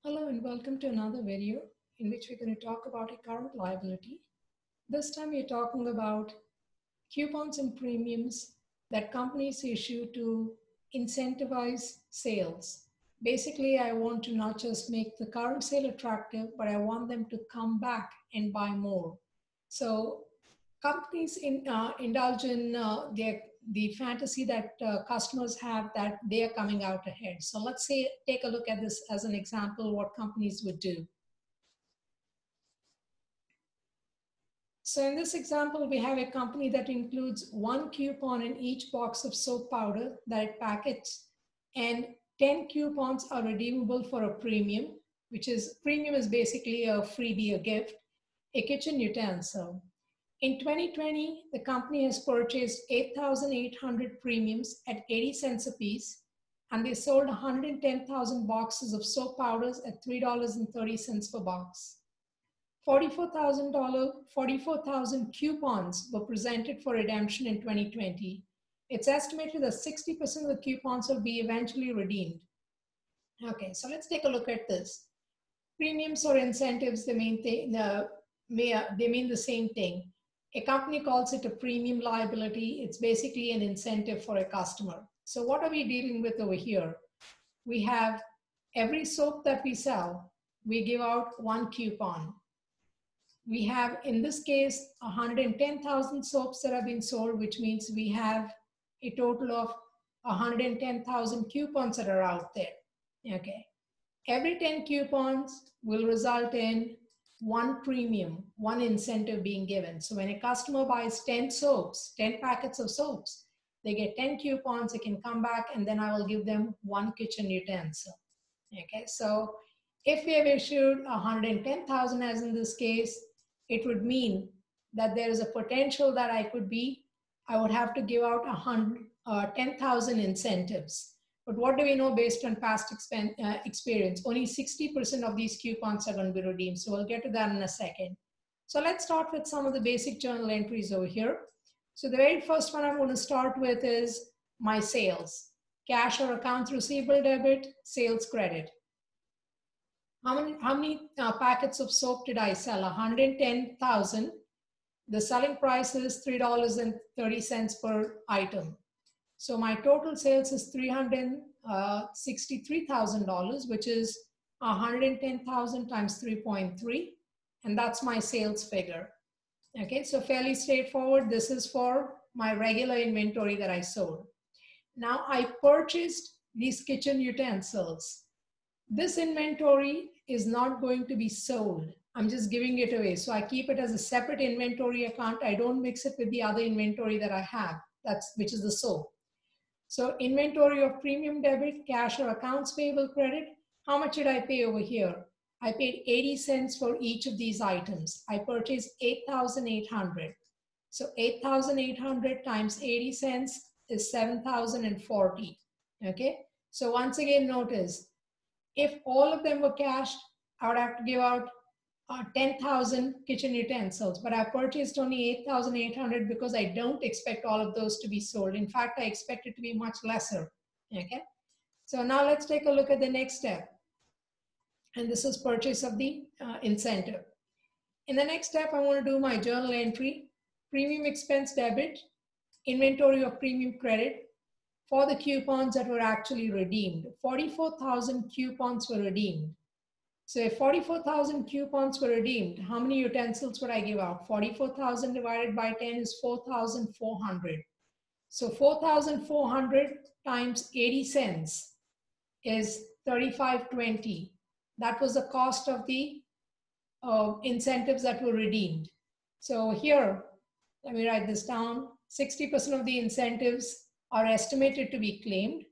Hello and welcome to another video in which we're going to talk about a current liability. This time we're talking about coupons and premiums that companies issue to incentivize sales. Basically, I want to not just make the current sale attractive, but I want them to come back and buy more. So companies indulge in the fantasy that customers have that they are coming out ahead. So let's say, take a look at this as an example, what companies would do. So in this example, we have a company that includes one coupon in each box of soap powder that it packets, and 10 coupons are redeemable for a premium, premium is basically a freebie, a gift, a kitchen utensil. In 2020, the company has purchased 8,800 premiums at 80 cents a piece, and they sold 110,000 boxes of soap powders at $3.30 per box. 44,000 coupons were presented for redemption in 2020. It's estimated that 60% of the coupons will be eventually redeemed. Okay, so let's take a look at this. Premiums or incentives, they mean the same thing. A company calls it a premium liability. It's basically an incentive for a customer. So what are we dealing with over here? We have every soap that we sell, we give out one coupon. We have, in this case, 110,000 soaps that have been sold, which means we have a total of 110,000 coupons that are out there. Okay. Every 10 coupons will result in one premium, one incentive being given. So when a customer buys 10 soaps, 10 packets of soaps, they get 10 coupons, they can come back, and then I will give them one kitchen utensil. Okay, so if we have issued 110,000 as in this case, it would mean that there is a potential that I would have to give out 10,000 incentives. But what do we know based on past experience? Only 60% of these coupons are going to be redeemed. So we'll get to that in a second. So let's start with some of the basic journal entries over here. So the very first one I'm going to start with is my sales. Cash or accounts receivable debit, sales credit. How many packets of soap did I sell? 110,000. The selling price is $3.30 per item. So my total sales is $363,000, which is 110,000 times 3.3, and that's my sales figure. Okay, so fairly straightforward. This is for my regular inventory that I sold. Now I purchased these kitchen utensils. This inventory is not going to be sold. I'm just giving it away. So I keep it as a separate inventory account. I don't mix it with the other inventory that I have, which is the soap. So inventory of premium debit, cash or accounts payable credit. How much did I pay over here? I paid 80 cents for each of these items. I purchased 8,800. So 8,800 times 80 cents is 7,040. Okay. So once again, notice, if all of them were cashed, I would have to give out 10,000 kitchen utensils, but I purchased only 8,800 because I don't expect all of those to be sold. In fact, I expect it to be much lesser. Okay. So now let's take a look at the next step. And this is purchase of the incentive. In the next step, I want to do my journal entry, premium expense debit, inventory of premium credit for the coupons that were actually redeemed. 44,000 coupons were redeemed. So if 44,000 coupons were redeemed, how many utensils would I give out? 44,000 divided by 10 is 4,400. So 4,400 times 80 cents is 35.20. That was the cost of the incentives that were redeemed. So here, let me write this down. 60% of the incentives are estimated to be claimed.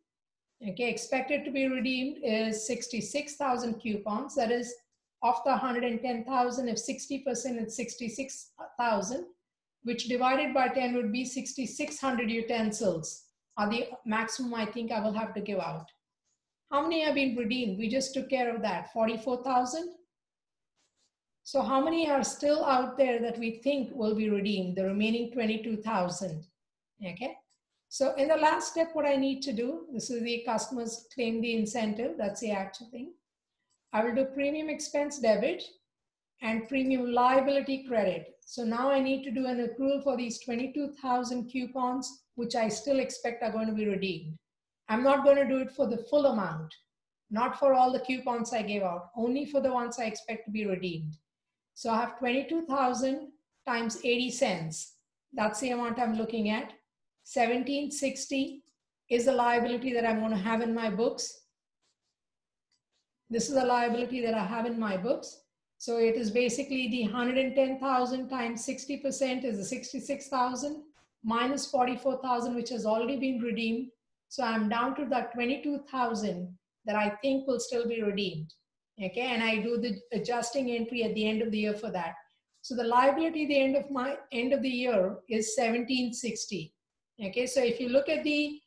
Okay, expected to be redeemed is 66,000 coupons. That is, of the 110,000, if 60% is 66,000, which divided by 10 would be 6,600 utensils are the maximum I think I will have to give out. How many have been redeemed? We just took care of that, 44,000. So how many are still out there that we think will be redeemed? The remaining 22,000, okay? So in the last step, what I need to do, this is the customers claim the incentive, that's the actual thing. I will do premium expense debit and premium liability credit. So now I need to do an accrual for these 22,000 coupons, which I still expect are going to be redeemed. I'm not going to do it for the full amount, not for all the coupons I gave out, only for the ones I expect to be redeemed. So I have 22,000 times 80 cents. That's the amount I'm looking at. 1760 is the liability that I'm going to have in my books. This is the liability that I have in my books. So it is basically the 110,000 times 60% is the 66,000 minus 44,000, which has already been redeemed. So I'm down to that 22,000 that I think will still be redeemed. Okay, and I do the adjusting entry at the end of the year for that. So the liability at the end of the year is 1760. Okay, so if you look at the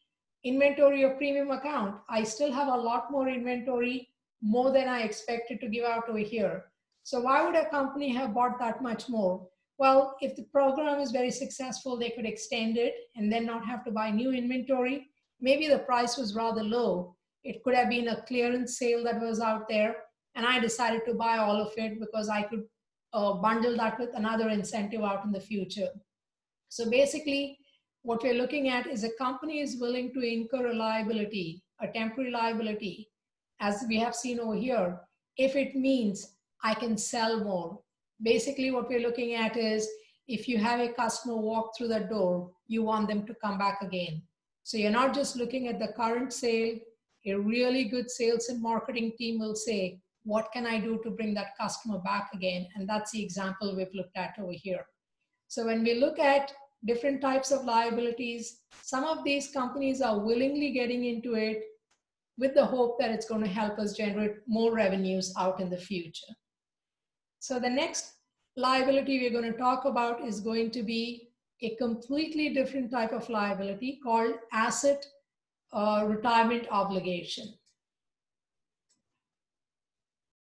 inventory of premium account, I still have a lot more inventory, more than I expected to give out over here. So why would a company have bought that much more? Well, if the program is very successful, they could extend it and then not have to buy new inventory. Maybe the price was rather low. It could have been a clearance sale that was out there, and I decided to buy all of it because I could bundle that with another incentive out in the future. So basically, what we're looking at is a company is willing to incur a liability, a temporary liability, as we have seen over here, if it means I can sell more. Basically, what we're looking at is if you have a customer walk through the door, you want them to come back again. So you're not just looking at the current sale. A really good sales and marketing team will say, what can I do to bring that customer back again? And that's the example we've looked at over here. So when we look at different types of liabilities, some of these companies are willingly getting into it with the hope that it's going to help us generate more revenues out in the future. So the next liability we're going to talk about is going to be a completely different type of liability called asset retirement obligation.